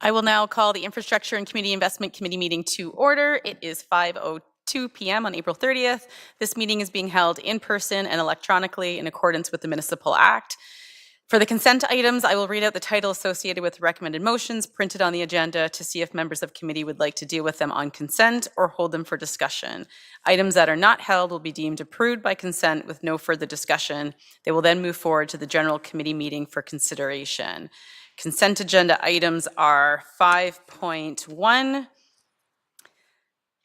I will now call the Infrastructure and Community Investment Committee meeting to order. It is 5:02 p.m. on April 30th. This meeting is being held in person and electronically in accordance with the Municipal Act. For the consent items, I will read out the title associated with recommended motions printed on the agenda to see if members of committee would like to deal with them on consent or hold them for discussion. Items that are not held will be deemed approved by consent with no further discussion. They will then move forward to the general committee meeting for consideration. Consent agenda items are 5.1,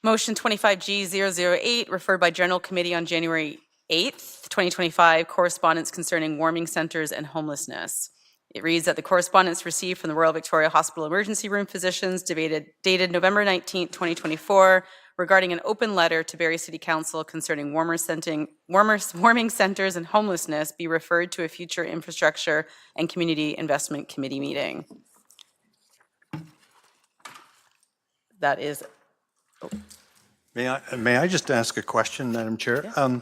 Motion 25G008, referred by General Committee on January 8th, 2025, correspondence concerning warming centers and homelessness. It reads that the correspondence received from the Royal Victoria Hospital Emergency Room physicians dated November 19th, 2024, regarding an open letter to Barrie City Council concerning warming centers and homelessness be referred to a future Infrastructure and Community Investment Committee meeting. That is... Oh. May I just ask a question, Madam Chair? Yeah.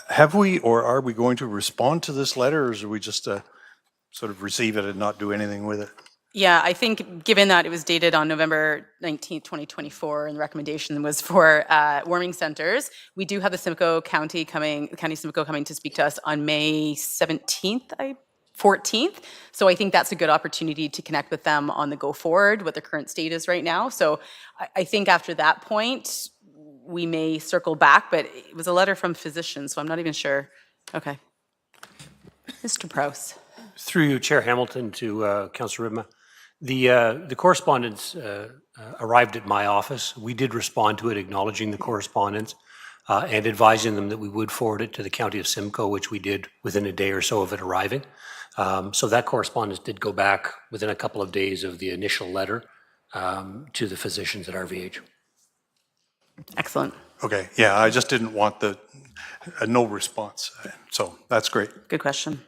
Have we or are we going to respond to this letter, or is we just sort of receive it and not do anything with it? Yeah, I think given that it was dated on November 19th, 2024, and the recommendation was for warming centers, we do have the Simcoe County coming to speak to us on May 17th, 14th. So I think that's a good opportunity to connect with them on the go forward, what the current state is right now. So I think after that point, we may circle back, but it was a letter from physicians, so I'm not even sure. Okay. Mr. Prowse. Through you, Chair Hamilton, to Councillor Ribma. The correspondence arrived at my office. We did respond to it, acknowledging the correspondence and advising them that we would forward it to the County of Simcoe, which we did within a day or so of it arriving. So that correspondence did go back within a couple of days of the initial letter to the physicians at RVH. Excellent. Okay, yeah, I just didn't want the no response, so that's great. Good question.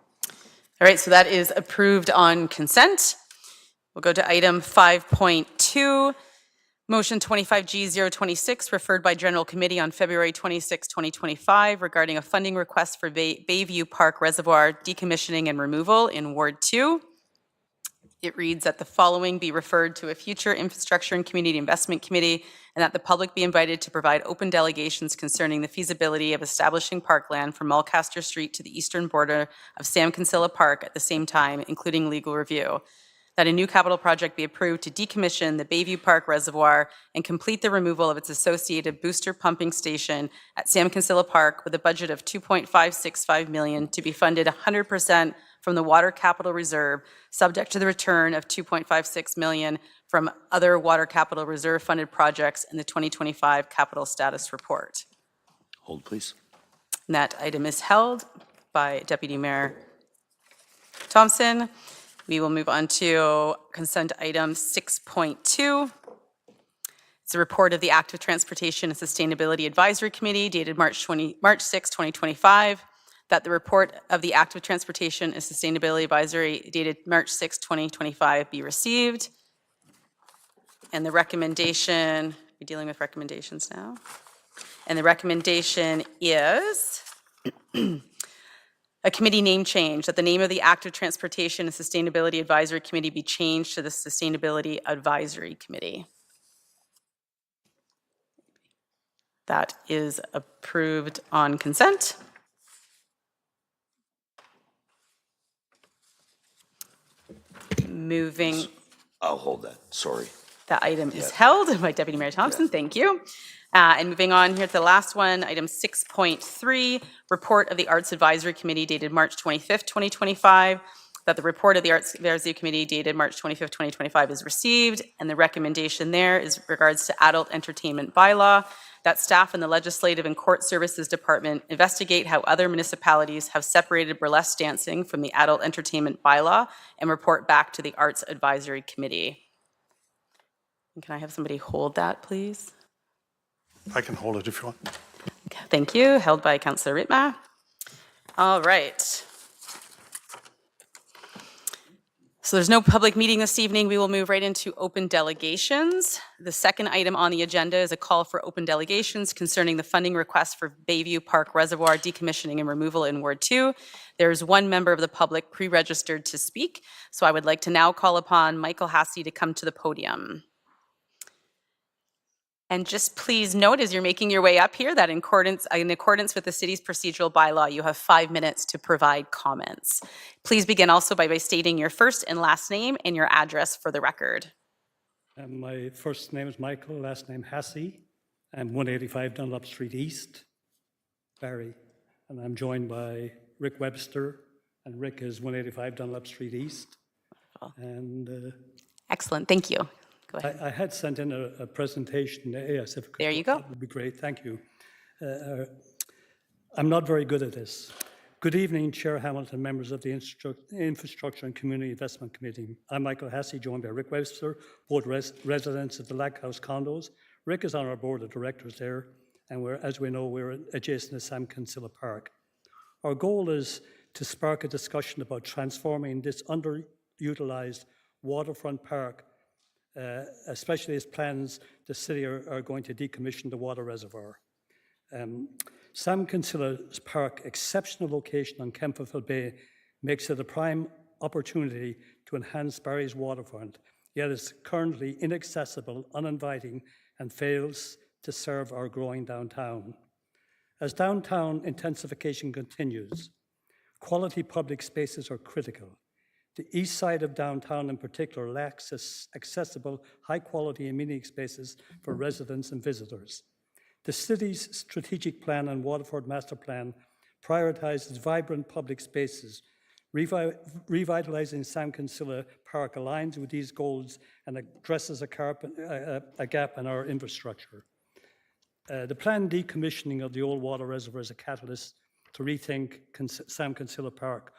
All right, so that is approved on consent. We'll go to item 5.2, Motion 25G026, referred by General Committee on February 26, 2025, regarding a funding request for Bayview Park Reservoir decommissioning and removal in Ward 2. It reads that the following be referred to a future Infrastructure and Community Investment Committee, and that the public be invited to provide open delegations concerning the feasibility of establishing parkland from Mulcaster Street to the eastern border of Sam Kinsella Park at the same time, including legal review. That a new capital project be approved to decommission the Bayview Park Reservoir and complete the removal of its associated booster pumping station at Sam Kinsella Park with a budget of $2.565 million to be funded 100% from the Water Capital Reserve, subject to the return of $2.56 million from other Water Capital Reserve funded projects in the 2025 Capital Status Report. Hold, please. And that item is held by Deputy Mayor Thompson. We will move on to consent item 6.2. It's a report of the Active Transportation and Sustainability Advisory Committee dated March 6, 2025. That the report of the Active Transportation and Sustainability Advisory dated March 6, 2025 be received. And the recommendation, we're dealing with recommendations now. And the recommendation is a committee name change, that the name of the Active Transportation and Sustainability Advisory Committee be changed to the Sustainability Advisory Committee. That is approved on consent. Moving. I'll hold that, sorry. The item is held by Deputy Mayor Thompson, thank you. And moving on here to the last one, item 6.3, report of the Arts Advisory Committee dated March 25th, 2025. That the report of the Arts Advisory Committee dated March 25th, 2025 is received. And the recommendation there is regards to adult entertainment bylaw. That staff in the Legislative and Court Services Department investigate how other municipalities have separated burlesque dancing from the adult entertainment bylaw and report back to the Arts Advisory Committee. And can I have somebody hold that, please? I can hold it if you want. Thank you. Held by Councillor Ritma. All right. So there's no public meeting this evening. We will move right into open delegations. The second item on the agenda is a call for open delegations concerning the funding request for Bayview Park Reservoir decommissioning and removal in Ward 2. There's one member of the public pre-registered to speak. So I would like to now call upon Michael Hassey to come to the podium. And just please note as you're making your way up here that in accordance with the city's procedural bylaw, you have 5 minutes to provide comments. Please begin also by stating your first and last name and your address for the record. My first name is Michael, last name Hassey. I'm 185 Dunlop Street East, Barrie. And I'm joined by Rick Webster, and Rick is 185 Dunlop Street East. And excellent, thank you. Go ahead. I had sent in a presentation. Yes, if it could, there you go. That would be great. Thank you. I'm not very good at this. Good evening, Chair Hamilton, members of the Infrastructure and Community Investment Committee. I'm Michael Hassey, joined by Rick Webster, both residents of the Lack House condos. Rick is on our board of directors there, and as we know, we're adjacent to Sam Kinsella Park. Our goal is to spark a discussion about transforming this underutilized waterfront park, especially as plans the city are going to decommission the water reservoir. Sam Kinsella's park, exceptional location on Kempferville Bay, makes it a prime opportunity to enhance Barrie's waterfront, yet is currently inaccessible, uninviting, and fails to serve our growing downtown. As downtown intensification continues, quality public spaces are critical. The east side of downtown in particular lacks accessible, high-quality amenity spaces for residents and visitors. The city's strategic plan and Waterford Master Plan prioritizes vibrant public spaces. Revitalizing Sam Kinsella Park aligns with these goals and addresses a gap in our infrastructure. The planned decommissioning of the old water reservoir is a catalyst to rethink Sam Kinsella Park.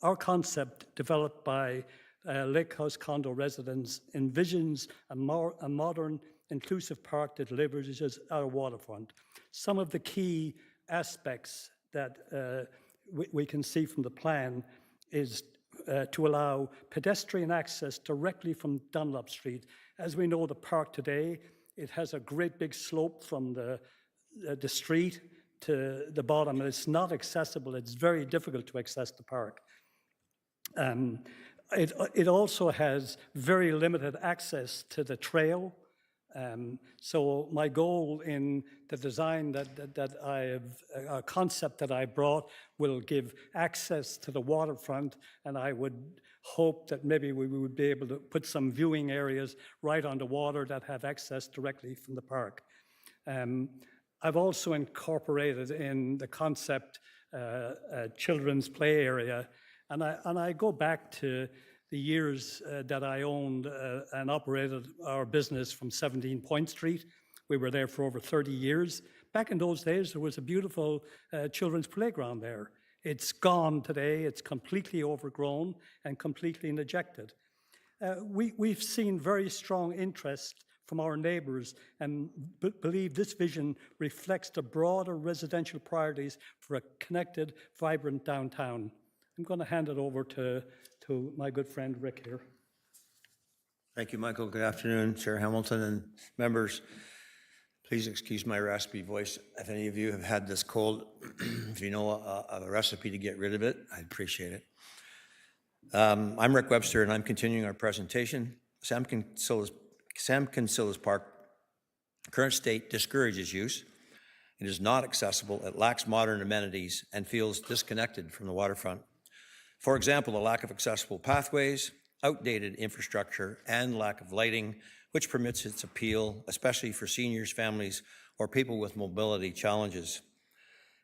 Our concept, developed by Lake House condo residents, envisions a modern, inclusive park that leverages our waterfront. Some of the key aspects that we can see from the plan is to allow pedestrian access directly from Dunlop Street. As we know, the park today, it has a great big slope from the street to the bottom, and it's not accessible. It's very difficult to access the park. It also has very limited access to the trail. So my goal in the design that I have, a concept that I brought, will give access to the waterfront, and I would hope that maybe we would be able to put some viewing areas right on the water that have access directly from the park. I've also incorporated in the concept a children's play area, and I go back to the years that I owned and operated our business from 17 Point Street. We were there for over 30 years. Back in those days, there was a beautiful children's playground there. It's gone today. It's completely overgrown and completely neglected. We've seen very strong interest from our neighbours and believe this vision reflects the broader residential priorities for a connected, vibrant downtown. I'm going to hand it over to my good friend Rick here. Thank you, Michael. Good afternoon, Chair Hamilton and members. Please excuse my raspy voice. If any of you have had this cold, if you know of a recipe to get rid of it, I'd appreciate it. I'm Rick Webster, and I'm continuing our presentation. Sam Kinsella's Park current state discourages use. It is not accessible, it lacks modern amenities, and feels disconnected from the waterfront. For example, the lack of accessible pathways, outdated infrastructure, and lack of lighting, which permits its appeal, especially for seniors, families, or people with mobility challenges.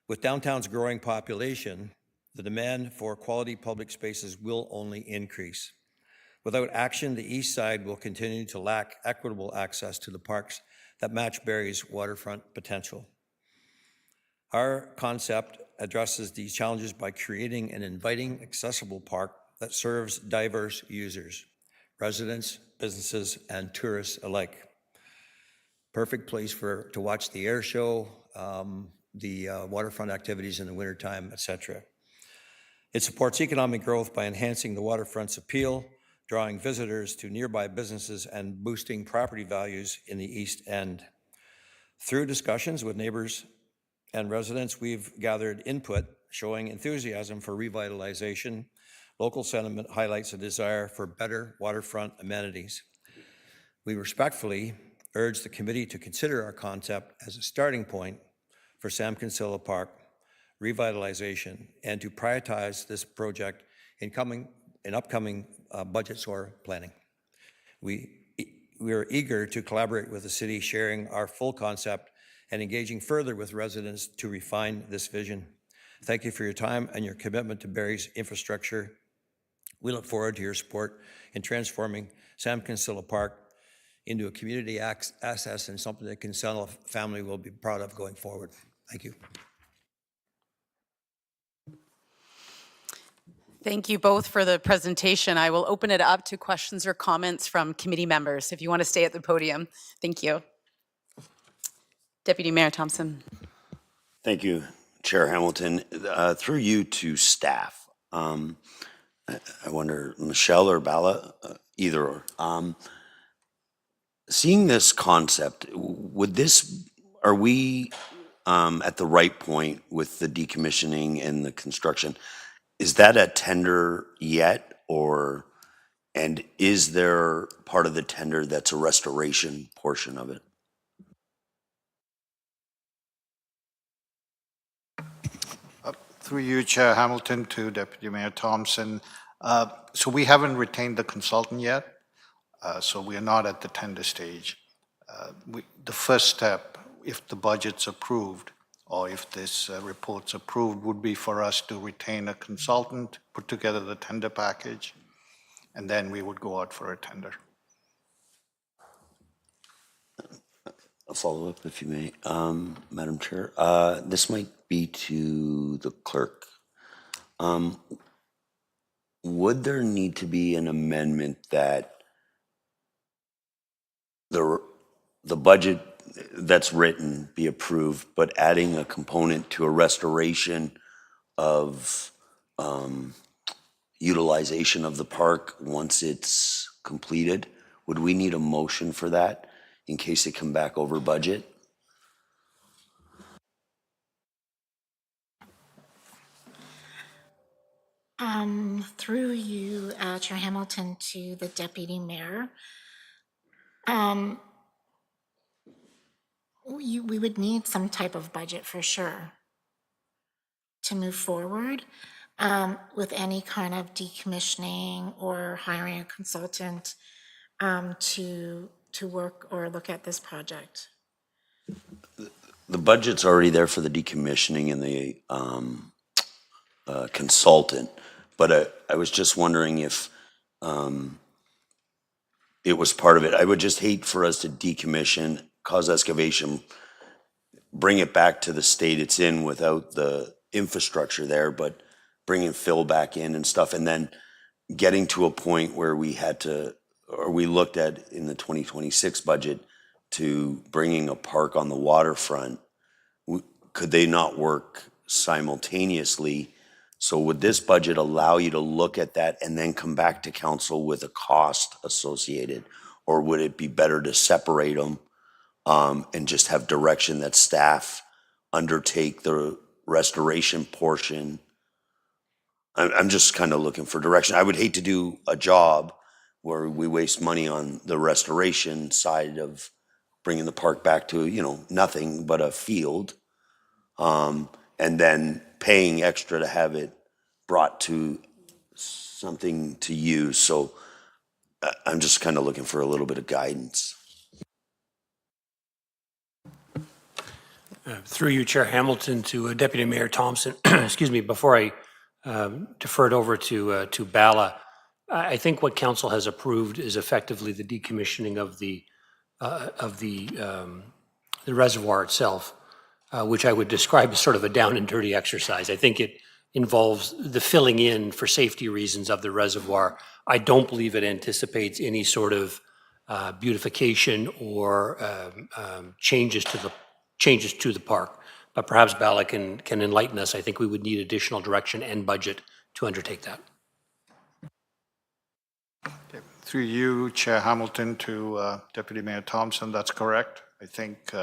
With downtown's growing population, the demand for quality public spaces will only increase. Without action, the east side will continue to lack equitable access to the parks that match Barrie's waterfront potential. Our concept addresses these challenges by creating an inviting, accessible park that serves diverse users, residents, businesses, and tourists alike. Perfect place to watch the air show, the waterfront activities in the wintertime, etc. It supports economic growth by enhancing the waterfront's appeal drawing visitors to nearby businesses and boosting property values in the East End. Through discussions with neighbors and residents, we've gathered input showing enthusiasm for revitalization. Local sentiment highlights a desire for better waterfront amenities. We respectfully urge the committee to consider our concept as a starting point for Sam Kinsella Park revitalization and to prioritize this project in upcoming budgets or planning. We are eager to collaborate with the city, sharing our full concept and engaging further with residents to refine this vision. Thank you for your time and your commitment to Barrie's infrastructure. We look forward to your support in transforming Sam Kinsella Park into a community access and something that Kinsella family will be proud of going forward. Thank you. Thank you both for the presentation. I will open it up to questions or comments from committee members. If you want to stay at the podium, thank you. Deputy Mayor Thompson. Thank you, Chair Hamilton. Through you to staff, I wonder, Michelle or Bala, either or. Seeing this concept, are we at the right point with the decommissioning and the construction? Is that a tender yet, and is there part of the tender that's a restoration portion of it? Through you, Chair Hamilton, to Deputy Mayor Thompson. So we haven't retained the consultant yet, so we are not at the tender stage. The first step, if the budget's approved, or if this report's approved, would be for us to retain a consultant, put together the tender package, and then we would go out for a tender. A follow-up, if you may, Madam Chair. This might be to the clerk. Would there need to be an amendment that the budget that's written be approved, but adding a component to a restoration of utilization of the park once it's completed? Would we need a motion for that in case it come back over budget? Through you, Chair Hamilton, to the Deputy Mayor. We would need some type of budget for sure to move forward with any kind of decommissioning or hiring a consultant to work or look at this project. The budget's already there for the decommissioning and the consultant, but I was just wondering if it was part of it. I would just hate for us to decommission, cause excavation, bring it back to the state it's in without the infrastructure there, but bringing fill back in and stuff, and then getting to a point where we had to, or we looked at in the 2026 budget to bringing a park on the waterfront. Could they not work simultaneously? So would this budget allow you to look at that and then come back to council with a cost associated? Or would it be better to separate them and just have direction that staff undertake the restoration portion? I'm just kind of looking for direction. I would hate to do a job where we waste money on the restoration side of bringing the park back to, nothing but a field. And then paying extra to have it brought to something to use. So I'm just kind of looking for a little bit of guidance. Through you, Chair Hamilton, to Deputy Mayor Thompson. Excuse me, before I defer it over to Bala, I think what council has approved is effectively the decommissioning of the reservoir itself, which I would describe as sort of a down and dirty exercise. I think it involves the filling in for safety reasons of the reservoir. I don't believe it anticipates any sort of beautification or changes to the park. But perhaps Bala can enlighten us. I think we would need additional direction and budget to undertake that. Okay. Through you, Chair Hamilton, to Deputy Mayor Thompson, that's correct. I think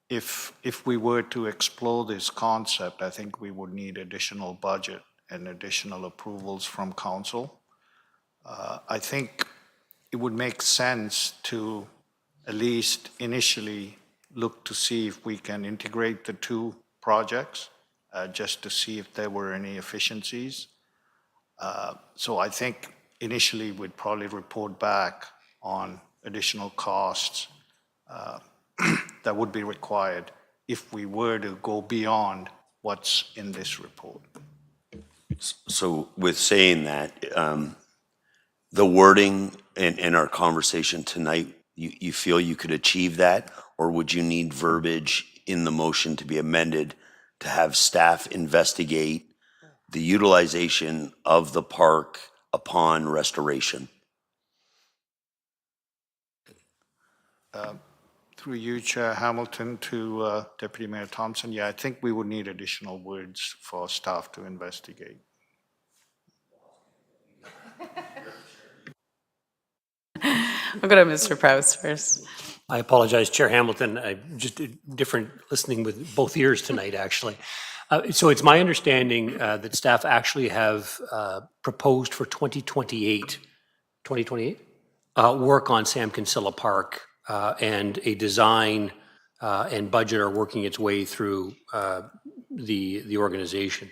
if we were to explore this concept, I think we would need additional budget and additional approvals from council. I think it would make sense to at least initially look to see if we can integrate the two projects, just to see if there were any efficiencies. So I think initially we'd probably report back on additional costs that would be required if we were to go beyond what's in this report. So with saying that, the wording in our conversation tonight, you feel you could achieve that? Or would you need verbiage in the motion to be amended to have staff investigate the utilization of the park upon restoration? Through you, Chair Hamilton, to Deputy Mayor Thompson, yeah, I think we would need additional words for staff to investigate. I'll go to Mr. Prowse first. I apologize, Chair Hamilton. I just different listening with both ears tonight, actually. So it's my understanding that staff actually have proposed for 2028 work on Sam Kinsella Park, and a design and budget are working its way through the organization.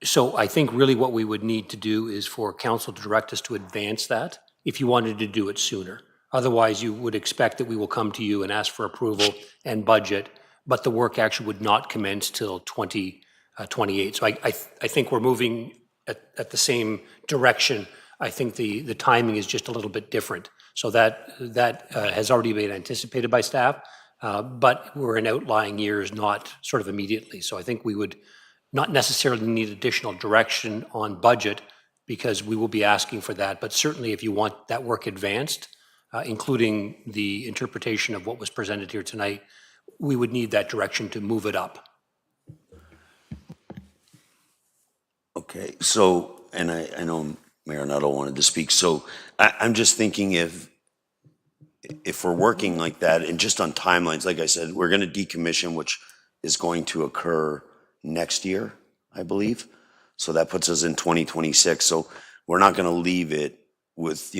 So I think really what we would need to do is for council to direct us to advance that if you wanted to do it sooner. Otherwise, you would expect that we will come to you and ask for approval and budget, but the work actually would not commence till 2028. So I think we're moving at the same direction. I think the timing is just a little bit different. So that has already been anticipated by staff, but we're in outlying years, not sort of immediately. So I think we would not necessarily need additional direction on budget because we will be asking for that. But certainly if you want that work advanced, including the interpretation of what was presented here tonight, we would need that direction to move it up. Okay, so, and I know Mayor Nuttall wanted to speak, so I'm just thinking if we're working like that and just on timelines, like I said, we're gonna decommission, which is going to occur next year, I believe. So that puts us in 2026. So we're not gonna leave it with,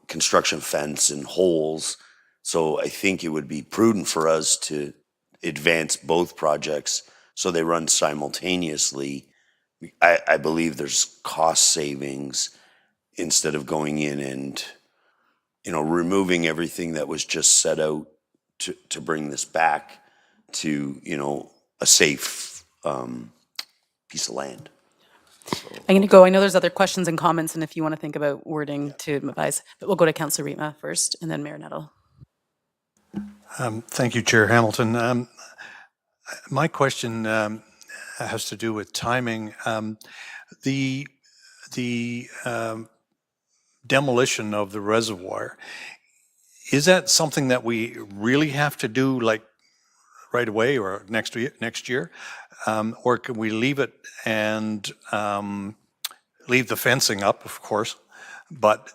construction fence and holes. So I think it would be prudent for us to advance both projects so they run simultaneously. I believe there's cost savings instead of going in and, removing everything that was just set out to bring this back to, a safe piece of land. I'm going to go, I know there's other questions and comments, and if you want to think about wording to advise, but we'll go to Councillor Rietma first, and then Mayor Nuttall. Thank you, Chair Hamilton. My question has to do with timing. The demolition of the reservoir, is that something that we really have to do like right away or next year? Or can we leave it and leave the fencing up, of course, but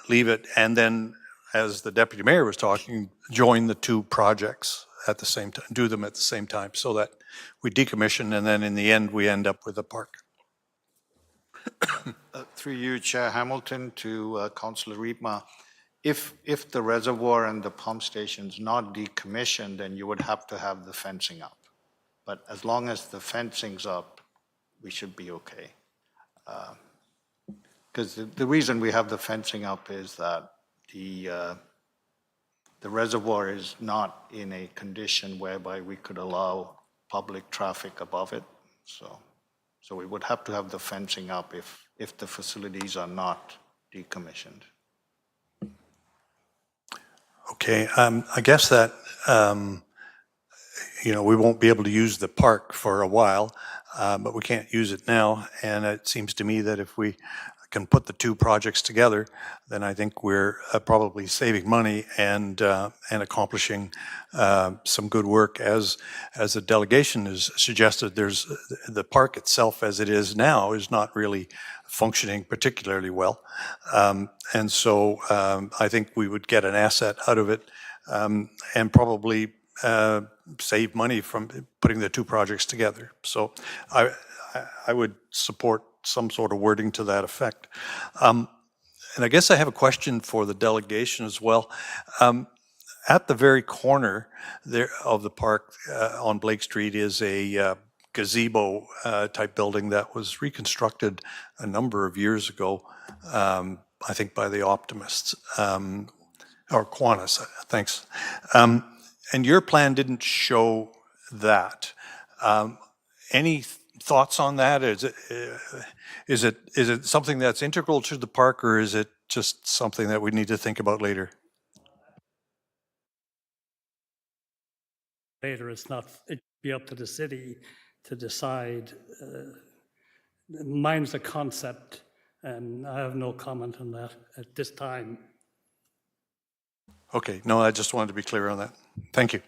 leave it and then, as the Deputy Mayor was talking, join the two projects at the same time, do them at the same time so that we decommission and then in the end we end up with a park? Through you, Chair Hamilton, to Councillor Rietma, if the reservoir and the pump station's not decommissioned, then you would have to have the fencing up. But as long as the fencing's up, we should be okay. Because the reason we have the fencing up is that the reservoir is not in a condition whereby we could allow public traffic above it. So we would have to have the fencing up if the facilities are not decommissioned. Okay, I guess that, we won't be able to use the park for a while, but we can't use it now. And it seems to me that if we can put the two projects together, then I think we're probably saving money and accomplishing some good work. As the delegation has suggested, there's the park itself as it is now is not really functioning particularly well. And so I think we would get an asset out of it and probably save money from putting the two projects together. So I would support some sort of wording to that effect. And I guess I have a question for the delegation as well. At the very corner there of the park on Blake Street is a gazebo type building that was reconstructed a number of years ago, I think by the Optimists, or Qantas, thanks. And your plan didn't show that. Any thoughts on that? Is it something that's integral to the park, or is it just something that we need to think about later? Later, it'd be up to the city to decide. Mine's a concept, and I have no comment on that at this time. Okay, no, I just wanted to be clear on that. Thank you.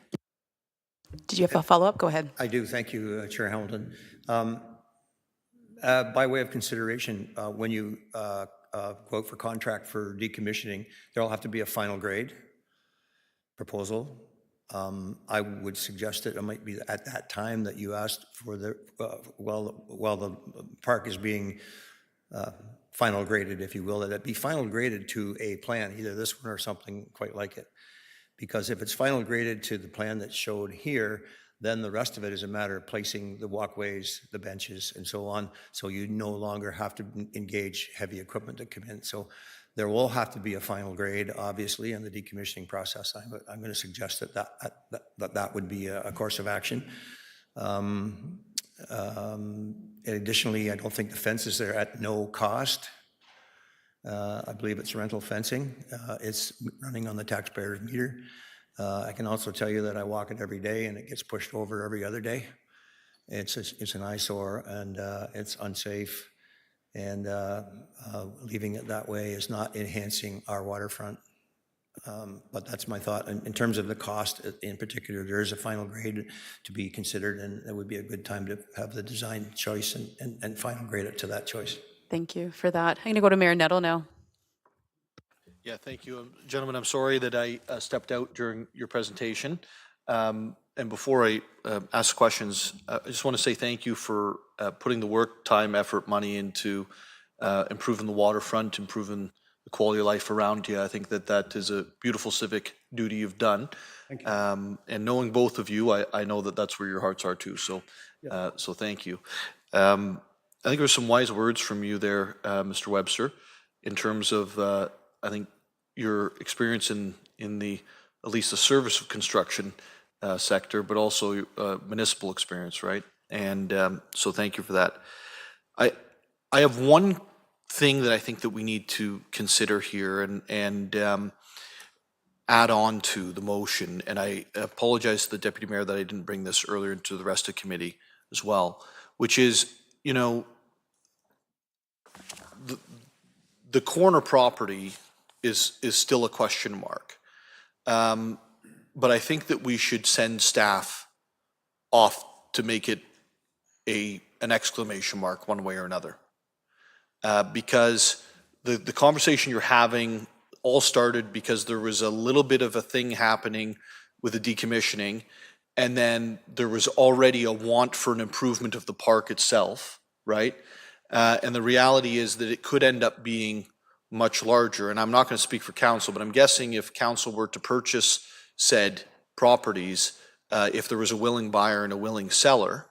Did you have a follow-up? Go ahead. I do. Thank you, Chair Hamilton. By way of consideration, when you go out for contract for decommissioning, there'll have to be a final grade proposal. I would suggest that it might be at that time that you asked for the, while the park is being final graded, if you will, that it be final graded to a plan, either this one or something quite like it. Because if it's final graded to the plan that's showed here, then the rest of it is a matter of placing the walkways, the benches, and so on, so you no longer have to engage heavy equipment to come in. So there will have to be a final grade, obviously, in the decommissioning process. I'm going to suggest that would be a course of action. Additionally, I don't think the fence is there at no cost. I believe it's rental fencing. It's running on the taxpayer's meter. I can also tell you that I walk it every day and it gets pushed over every other day. It's an eyesore and it's unsafe, and leaving it that way is not enhancing our waterfront. But that's my thought. In terms of the cost in particular, there is a final grade to be considered, and it would be a good time to have the design choice and final grade it to that choice. Thank you for that. I'm going to go to Mayor Nettle now. Yeah, thank you. Gentlemen, I'm sorry that I stepped out during your presentation. And before I ask questions, I just want to say thank you for putting the work, time, effort, money into improving the waterfront, improving the quality of life around you. I think that is a beautiful civic duty you've done. Thank you. And knowing both of you, I know that that's where your hearts are too. So, so thank you. I think there's some wise words from you there, Mr. Webster, in terms of I think your experience in the at least the service of construction sector, but also municipal experience, right? And so thank you for that. I have one thing that I think that we need to consider here and add on to the motion, and I apologize to the Deputy Mayor that I didn't bring this earlier into the rest of the committee as well, which is, you know, the corner property is still a question mark. But I think that we should send staff off to make it an exclamation mark one way or another. Because the conversation you're having all started because there was a little bit of a thing happening with the decommissioning, and then there was already a want for an improvement of the park itself, right? And the reality is that it could end up being much larger. And I'm not going to speak for council, but I'm guessing if council were to purchase said properties, if there was a willing buyer and a willing seller,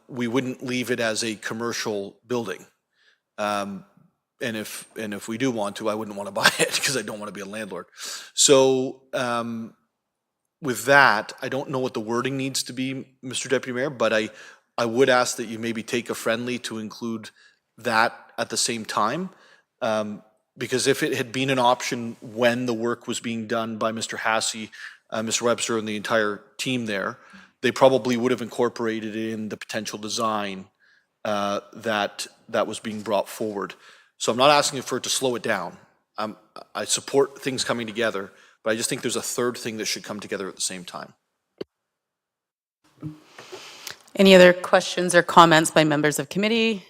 we wouldn't leave it as a commercial building. And if we do want to, I wouldn't want to buy it because I don't want to be a landlord. So with that, I don't know what the wording needs to be, Mr. Deputy Mayor, but I would ask that you maybe take a friendly to include that at the same time. Because if it had been an option when the work was being done by Mr. Hassey, Mr. Webster, and the entire team there, they probably would have incorporated in the potential design that was being brought forward. So I'm not asking for it to slow it down. I support things coming together, but I just think there's a third thing that should come together at the same time. Any other questions or comments by members of committee?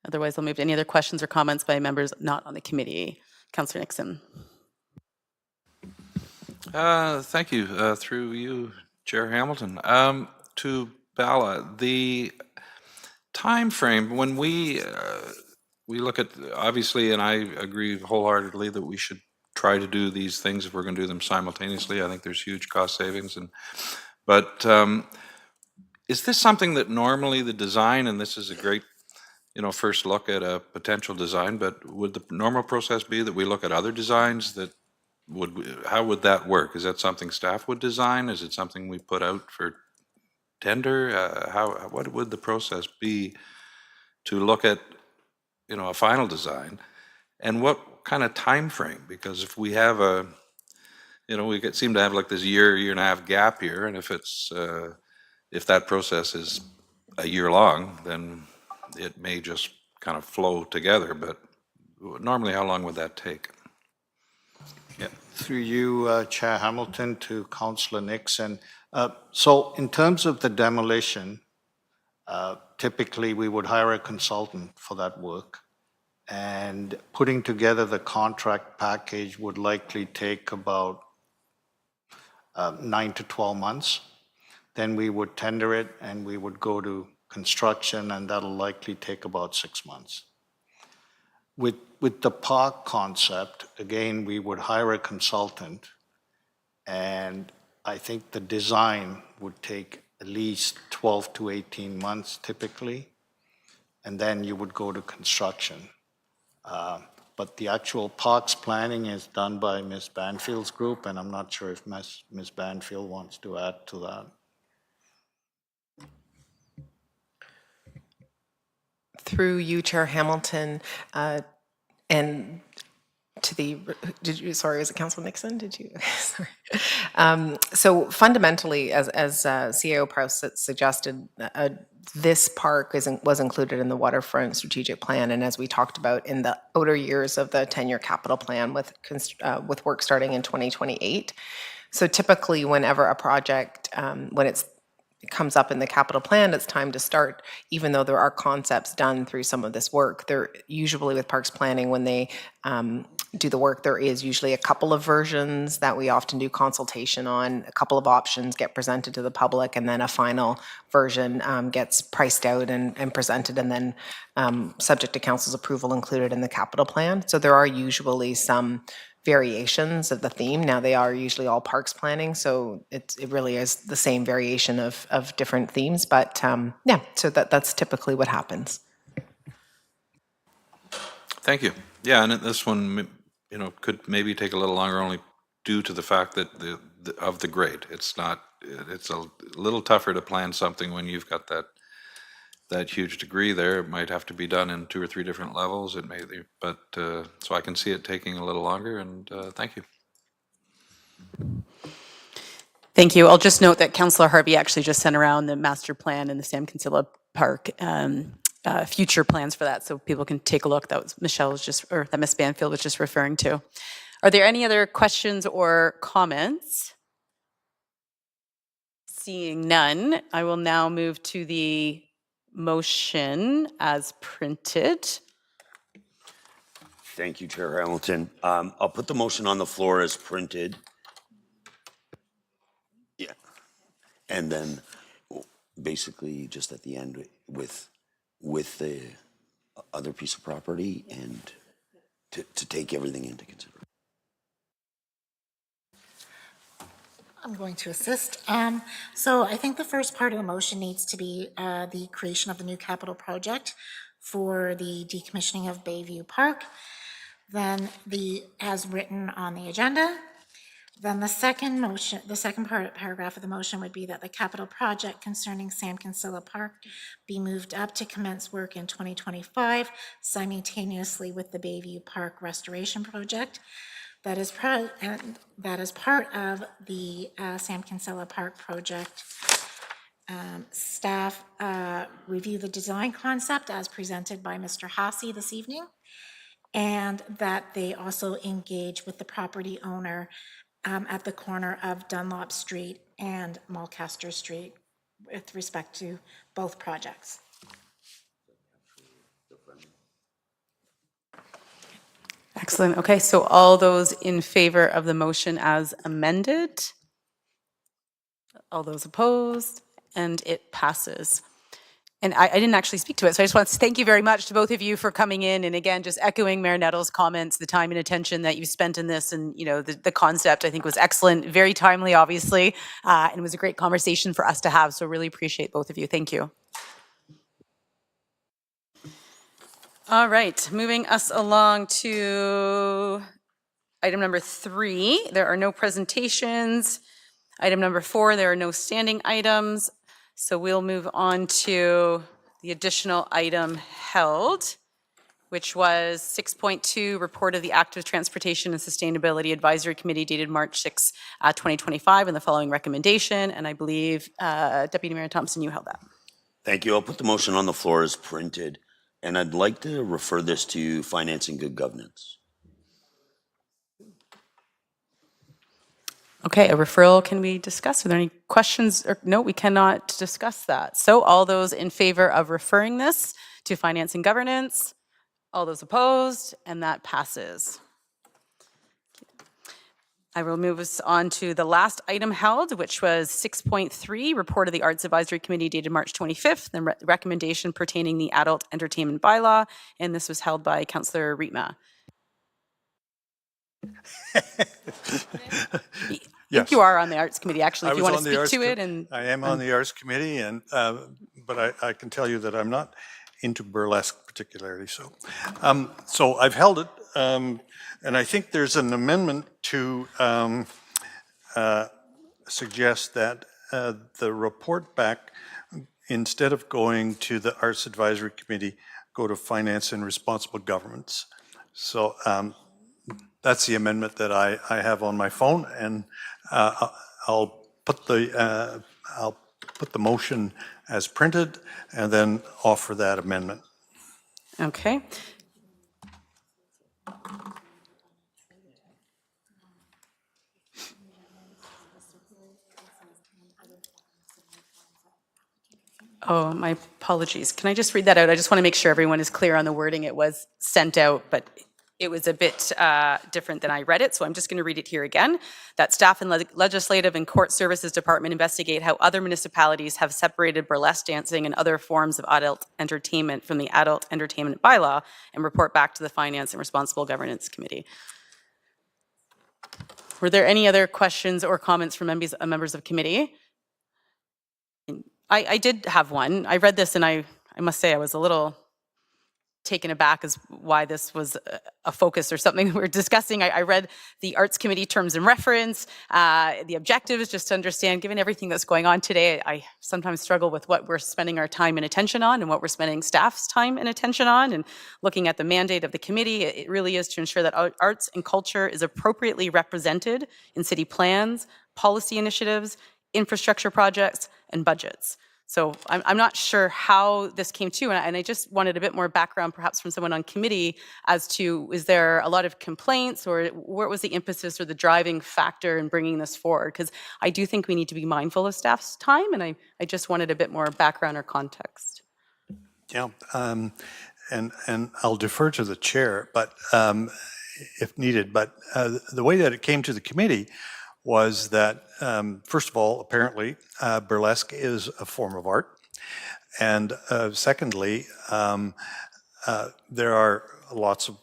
Otherwise, I'll move to any other questions or comments by members not on the committee. Councillor Nixon. Thank you. Through you, Chair Hamilton. To Bala, the time frame when we look at, obviously, and I agree wholeheartedly that we should try to do these things if we're going to do them simultaneously. I think there's huge cost savings, but is this something that normally the design, and this is a great, first look at a potential design, but would the normal process be that we look at other designs that how would that work? Is that something staff would design? Is it something we put out for tender? What would the process be to look at, a final design? And what kind of time frame? Because if we have seem to have like this year and a half gap here, and if that process is a year long, then it may just kind of flow together. But normally, how long would that take? Yeah, through you, Chair Hamilton, to Councillor Nixon. So in terms of the demolition, typically we would hire a consultant for that work, and putting together the contract package would likely take about 9 to 12 months. Then we would tender it and we would go to construction, and that'll likely take about 6 months. With the park concept, again, we would hire a consultant, and I think the design would take at least 12 to 18 months typically, and then you would go to construction. But the actual parks planning is done by Ms. Banfield's group, and I'm not sure if Ms. Banfield wants to add to that. Through you, Chair Hamilton, and to the, sorry, was it Councillor Nixon? Did you? Sorry. So fundamentally, as CAO Prowse suggested, this park was included in the waterfront strategic plan, and as we talked about in the outer years of the 10-year capital plan with work starting in 2028. So typically, whenever a project, when it comes up in the capital plan, it's time to start, even though there are concepts done through some of this work. There usually with parks planning, when they do the work, there is usually a couple of versions that we often do consultation on. A couple of options get presented to the public, and then a final version gets priced out and presented, and then subject to council's approval, included in the capital plan. So there are usually some variations of the theme. Now, they are usually all parks planning, so it really is the same variation of different themes. But yeah, so that's typically what happens. Thank you. Yeah, and this one, could maybe take a little longer, only due to the fact that of the grade. It's a little tougher to plan something when you've got that huge degree there. It might have to be done in 2 or 3 different levels. It may, but so I can see it taking a little longer. And thank you. Thank you. I'll just note that Councillor Harvey actually just sent around the master plan in the Sam Kinsella Park, future plans for that, so people can take a look. That was that Ms. Banfield was just referring to. Are there any other questions or comments? Seeing none, I will now move to the motion as printed. Thank you, Chair Hamilton. I'll put the motion on the floor as printed. Yeah. And then basically just at the end with the other piece of property, and to take everything into consideration. I'm going to assist. So I think the first part of the motion needs to be the creation of the new capital project for the decommissioning of Bayview Park. Then as written on the agenda. Then the second paragraph of the motion would be that the capital project concerning Sam Kinsella Park be moved up to commence work in 2025, simultaneously with the Bayview Park restoration project. That is part of the Sam Kinsella Park project. Staff review the design concept as presented by Mr. Hasse this evening, and that they also engage with the property owner at the corner of Dunlop Street and Mulcaster Street with respect to both projects. Excellent. Okay, so all those in favor of the motion as amended? All those opposed? And it passes. And I didn't actually speak to it, so I just want to thank you very much to both of you for coming in, and again, just echoing Mayor Nettles' comments, the time and attention that you've spent in this, and the concept I think was excellent, very timely, obviously, and it was a great conversation for us to have, so really appreciate both of you. Thank you. All right, moving us along to item number 3. There are no presentations. Item number 4, there are no standing items. So we'll move on to the additional item held, which was 6.2, report of the Active Transportation and Sustainability Advisory Committee dated March 6, 2025, and the following recommendation. And I believe Deputy Mayor Thompson, you held that. Thank you. I'll put the motion on the floor as printed, and I'd like to refer this to Finance and Good Governance. Okay, a referral can we discuss? Are there any questions? Or, no, we cannot discuss that. So all those in favor of referring this to Finance and Governance, all those opposed, and that passes. I will move us on to the last item held, which was 6.3, report of the Arts Advisory Committee dated March 25th, the recommendation pertaining the adult entertainment bylaw, and this was held by Councillor Rietma. I think you are on the Arts Committee, actually, if you want to speak to it. And I am on the Arts Committee, and but I can tell you that I'm not into burlesque particularly. So, so I've held it, and I think there's an amendment to suggest that the report back, instead of going to the Arts Advisory Committee, go to Finance and Responsible Governments. So that's the amendment that I have on my phone, and I'll put the motion as printed and then offer that amendment. okay. Oh, my apologies. Can I just read that out? I just want to make sure everyone is clear on the wording. It was sent out, but it was a bit different than I read it, so I'm just going to read it here again. That staff and Legislative and Court Services Department investigate how other municipalities have separated burlesque dancing and other forms of adult entertainment from the Adult Entertainment Bylaw and report back to the Finance and Responsible Governance Committee. Were there any other questions or comments from members of committee? I did have one. I read this and I must say I was a little taken aback as why this was a focus or something we were discussing. I read the Arts Committee terms and reference, the objectives, just to understand, given everything that's going on today, I sometimes struggle with what we're spending our time and attention on and what we're spending staff's time and attention on. And looking at the mandate of the committee, it really is to ensure that arts and culture is appropriately represented in city plans, policy initiatives, infrastructure projects, and budgets. So I'm not sure how this came to, and I just wanted a bit more background perhaps from someone on committee as to, is there a lot of complaints, or what was the emphasis or the driving factor in bringing this forward? Because I do think we need to be mindful of staff's time, and I just wanted a bit more background or context. Yeah, and I'll defer to the chair, but if needed. But the way that it came to the committee was that, first of all, apparently, burlesque is a form of art. And secondly, there are lots of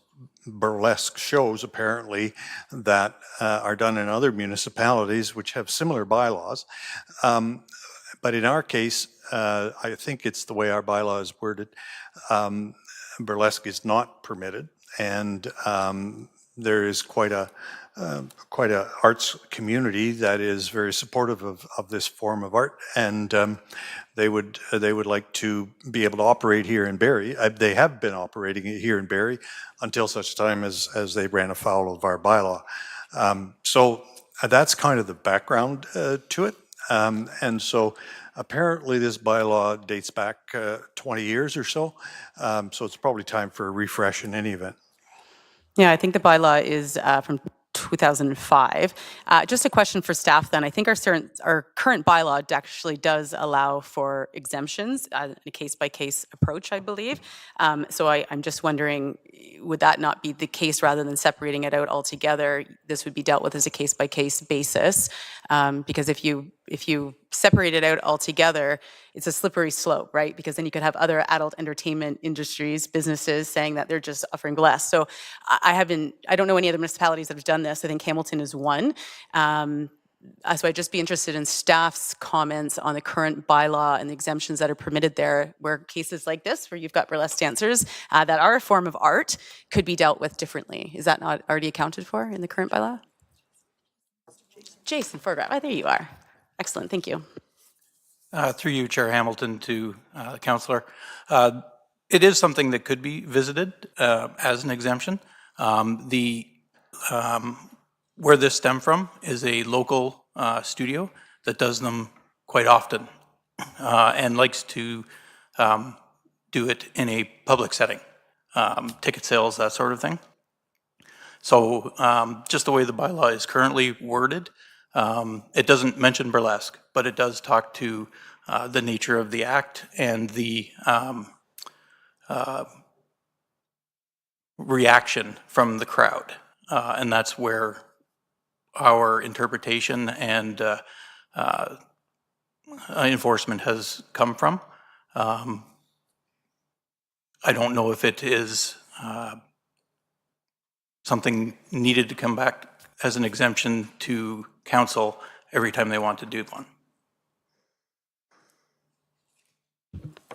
burlesque shows, apparently, that are done in other municipalities which have similar bylaws. But in our case, I think it's the way our bylaw is worded, burlesque is not permitted. And there is quite a arts community that is very supportive of this form of art, and they would like to be able to operate here in Barrie. They have been operating here in Barrie until such time as they ran afoul of our bylaw. So that's kind of the background to it, and so apparently this bylaw dates back 20 years or so, so it's probably time for a refresh in any event. Yeah, I think the bylaw is from 2005. Just a question for staff then. I think our current bylaw actually does allow for exemptions, a case-by-case approach, I believe. So I'm just wondering, would that not be the case rather than separating it out altogether? This would be dealt with as a case-by-case basis, because if you separate it out altogether, it's a slippery slope, right? Because then you could have other adult entertainment industries, businesses saying that they're just offering less. So I don't know any other municipalities that have done this. I think Hamilton is one. So I'd just be interested in staff's comments on the current bylaw and the exemptions that are permitted there, where cases like this, where you've got burlesque dancers that are a form of art, could be dealt with differently. Is that not already accounted for in the current bylaw? Jason, photograph. Oh, there you are. Excellent, thank you. Through you, Chair Hamilton, to the councillor. It is something that could be visited as an exemption. Where this stemmed from is a local studio that does them quite often and likes to do it in a public setting, ticket sales, that sort of thing. So just the way the bylaw is currently worded, it doesn't mention burlesque, but it does talk to the nature of the act and the reaction from the crowd. And that's where our interpretation and enforcement has come from. I don't know if it is something needed to come back as an exemption to council every time they want to do one.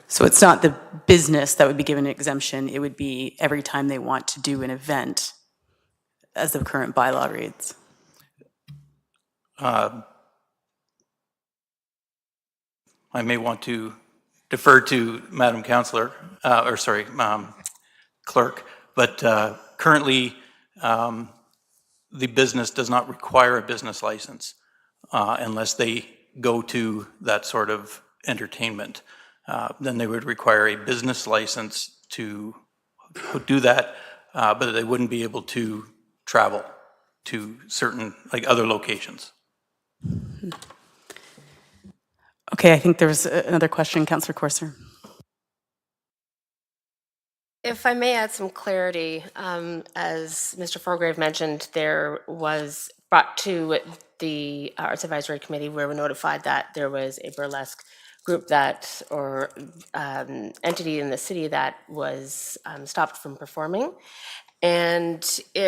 So it's not the business that would be given an exemption, it would be every time they want to do an event, as the current bylaw reads. I may want to defer to Madam Councillor, Clerk, but currently the business does not require a business license unless they go to that sort of entertainment. Then they would require a business license to do that, but they wouldn't be able to travel to certain, like, other locations. Okay, I think there was another question, Councillor Corser. If I may add some clarity, as Mr. Forgrave mentioned, there was brought to the Arts Advisory Committee where we notified that there was a burlesque group that, or entity in the city that was stopped from performing. And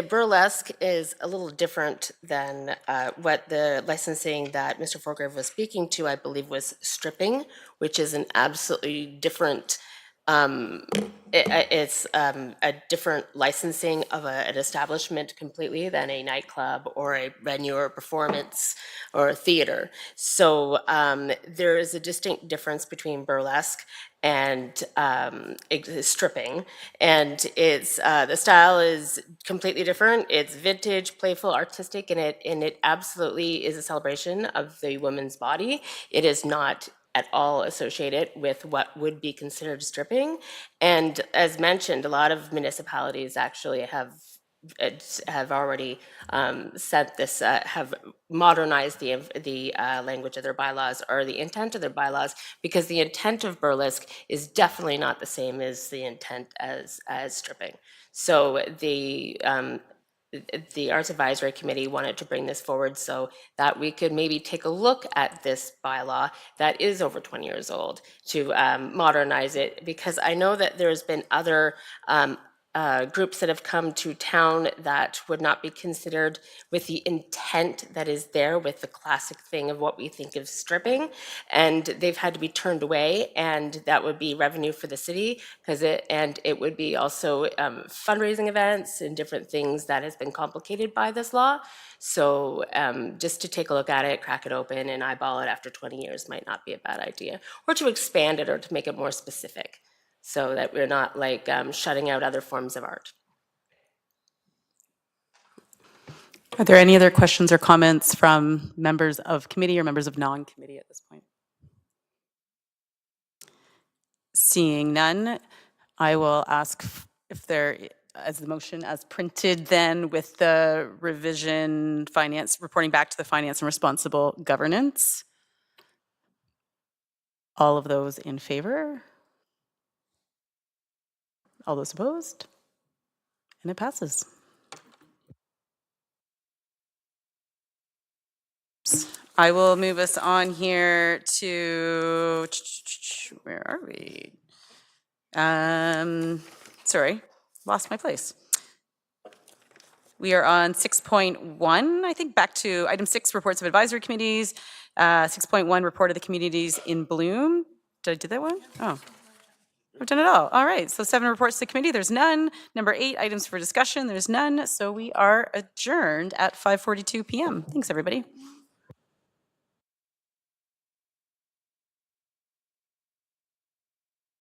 burlesque is a little different than what the licensing that Mr. Forgrave was speaking to, I believe, was stripping, which is an absolutely different it's a different licensing of an establishment completely than a nightclub or a venue or performance or a theater. So there is a distinct difference between burlesque and stripping, and it's the style is completely different. It's vintage, playful, artistic, and it absolutely is a celebration of the woman's body. It is not at all associated with what would be considered stripping. And as mentioned, a lot of municipalities actually have already said this, have modernized the language of their bylaws or the intent of their bylaws, because the intent of burlesque is definitely not the same as the intent as stripping. So the Arts Advisory Committee wanted to bring this forward so that we could maybe take a look at this bylaw that is over 20 years old to modernize it, because I know that there's been other groups that have come to town that would not be considered with the intent that is there with the classic thing of what we think of stripping, and they've had to be turned away, and that would be revenue for the city, because it would be also fundraising events and different things that has been complicated by this law. So just to take a look at it, crack it open and eyeball it after 20 years might not be a bad idea, or to expand it or to make it more specific, so that we're not like shutting out other forms of art. Are there any other questions or comments from members of committee or members of non-committee at this point? Seeing none, I will ask if there as the motion as printed then with the revision finance, reporting back to the finance and responsible governance. All of those in favor? All those opposed? And it passes. I will move us on here to, where are we? Sorry, lost my place. We are on 6.1, I think, back to item 6, reports of advisory committees. 6.1, report of the communities in bloom. Did I do that one? Oh. We've done it all. All right. So 7 reports to the committee. There's none. Number 8, items for discussion. There's none. So we are adjourned at 5:42 p.m. Thanks, everybody.